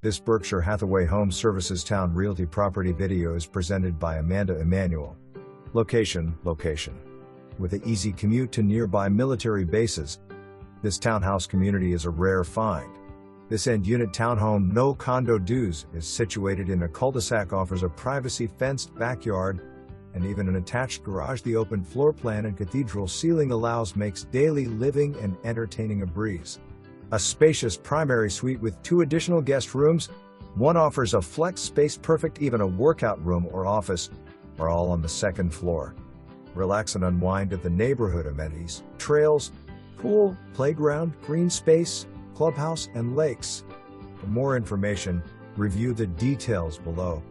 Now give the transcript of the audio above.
This Berkshire Hathaway Home Services Towne Realty property video is presented by Amanda Emanuel. Location. With an easy commute to nearby military bases, this townhouse community is a rare find. This end-unit townhome, no condo dues, is situated in a cul-de-sac, offers a privacy-fenced backyard, and even an attached garage. The open floor plan and cathedral ceiling makes daily living and entertaining a breeze. A spacious primary suite with 2 additional guest rooms. One offers a flex space, perfect even a workout room or office, are all on the second floor. Relax and unwind at the neighborhood amenities, trails, pool, playground, green space, clubhouse, and lakes. For more information, review the details below.